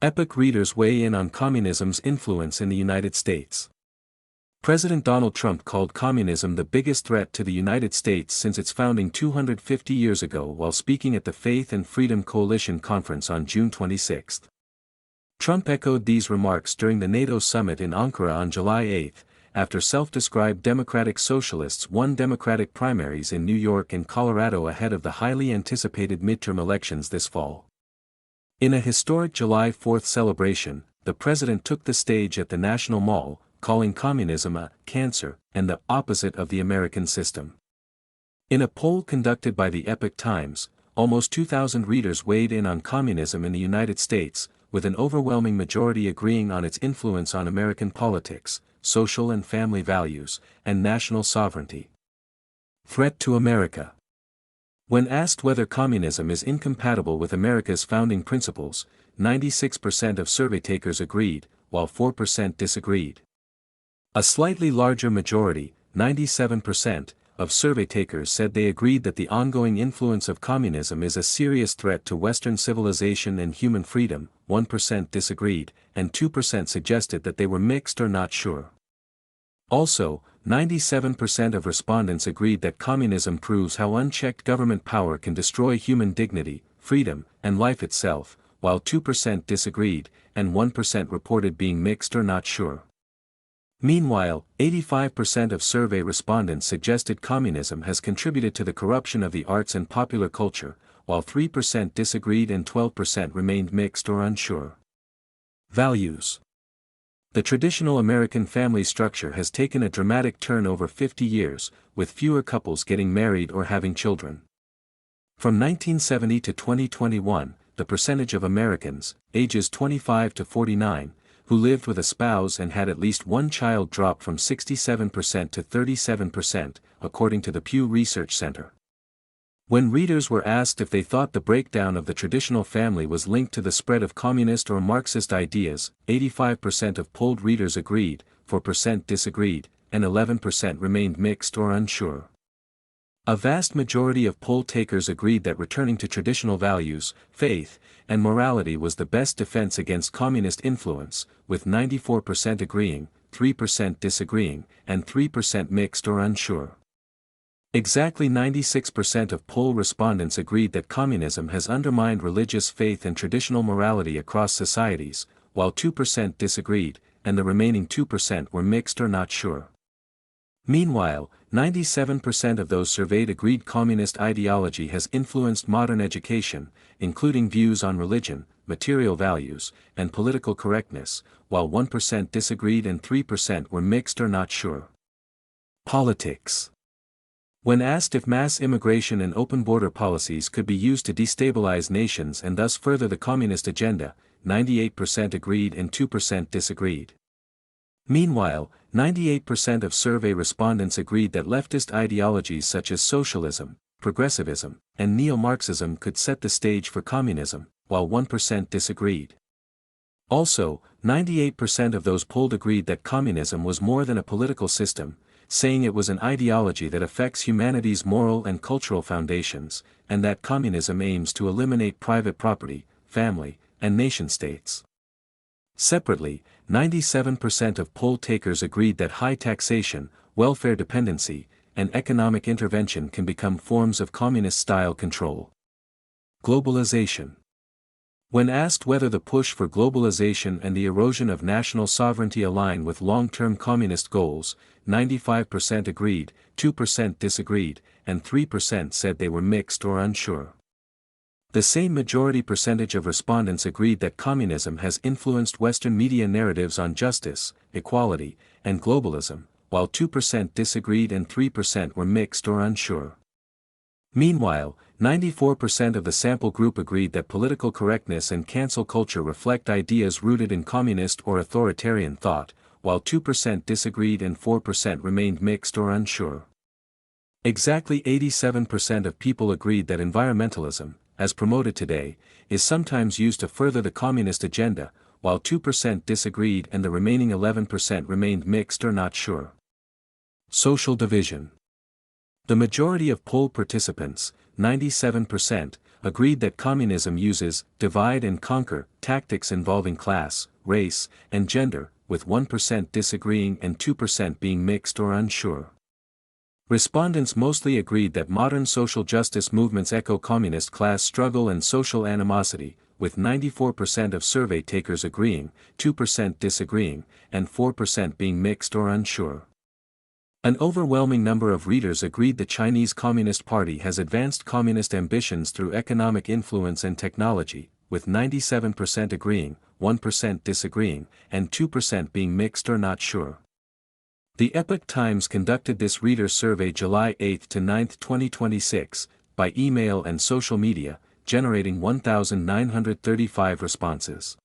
Epoch readers weigh in on communism's influence in the United States. President Donald Trump called communism the biggest threat to the United States since its founding 250 years ago while speaking at the Faith and Freedom Coalition conference on June 26. Trump echoed these remarks during the NATO summit in Ankara on July 8, after self-described Democratic Socialists won Democratic primaries in New York and Colorado ahead of the highly anticipated midterm elections this fall. In a historic July 4 celebration, the president took the stage at the National Mall, calling communism a cancer and the opposite of the American system. In a poll conducted by the Epoch Times, almost 2,000 readers weighed in on communism in the United States, with an overwhelming majority agreeing on its influence on American politics, social and family values, and national sovereignty. Threat to America. When asked whether communism is incompatible with America's founding principles, 96% of survey takers agreed, while 4% disagreed. A slightly larger majority, 97%, of survey takers said they agreed that the ongoing influence of communism is a serious threat to Western civilization and human freedom, 1% disagreed, and 2% suggested that they were mixed or not sure. Also, 97% of respondents agreed that communism proves how unchecked government power can destroy human dignity, freedom, and life itself, while 2% disagreed, and 1% reported being mixed or not sure. Meanwhile, 85% of survey respondents suggested communism has contributed to the corruption of the arts and popular culture, while 3% disagreed and 12% remained mixed or unsure. Values. The traditional American family structure has taken a dramatic turn over 50 years, with fewer couples getting married or having children. From 1970 to 2021, the percentage of Americans, ages 25 to 49, who lived with a spouse and had at least one child dropped from 67% to 37%, according to the Pew Research Center. When readers were asked if they thought the breakdown of the traditional family was linked to the spread of communist or Marxist ideas, 85% of polled readers agreed, 4% disagreed, and 11% remained mixed or unsure. A vast majority of poll takers agreed that returning to traditional values, faith, and morality was the best defense against communist influence, with 94% agreeing, 3% disagreeing, and 3% mixed or unsure. Exactly 96% of poll respondents agreed that communism has undermined religious faith and traditional morality across societies, while 2% disagreed, and the remaining 2% were mixed or not sure. Meanwhile, 97% of those surveyed agreed communist ideology has influenced modern education, including views on religion, material values, and political correctness, while 1% disagreed and 3% were mixed or not sure. Politics. When asked if mass immigration and open border policies could be used to destabilize nations and thus further the communist agenda, 98% agreed and 2% disagreed. Meanwhile, 98% of survey respondents agreed that leftist ideologies such as socialism, progressivism, and neo-Marxism could set the stage for communism, while 1% disagreed. Also, 98% of those polled agreed that communism was more than a political system, saying it was an ideology that affects humanity's moral and cultural foundations, and that communism aims to eliminate private property, family, and nation-states. Separately, 97% of poll takers agreed that high taxation, welfare dependency, and economic intervention can become forms of communist-style control. Globalization. When asked whether the push for globalization and the erosion of national sovereignty align with long-term communist goals, 95% agreed, 2% disagreed, and 3% said they were mixed or unsure. The same majority percentage of respondents agreed that communism has influenced Western media narratives on justice, equality, and globalism, while 2% disagreed and 3% were mixed or unsure. Meanwhile, 94% of the sample group agreed that political correctness and cancel culture reflect ideas rooted in communist or authoritarian thought, while 2% disagreed and 4% remained mixed or unsure. Exactly 87% of people agreed that environmentalism, as promoted today, is sometimes used to further the communist agenda, while 2% disagreed and the remaining 11% remained mixed or not sure. Social division. The majority of poll participants, 97%, agreed that communism uses divide and conquer tactics involving class, race, and gender, with 1% disagreeing and 2% being mixed or unsure. Respondents mostly agreed that modern social justice movements echo communist class struggle and social animosity, with 94% of survey takers agreeing, 2% disagreeing, and 4% being mixed or unsure. An overwhelming number of readers agreed the Chinese Communist Party has advanced communist ambitions through economic influence and technology, with 97% agreeing, 1% disagreeing, and 2% being mixed or not sure. The Epoch Times conducted this reader survey July 8 to 9, 2026, by email and social media, generating 1,935 responses.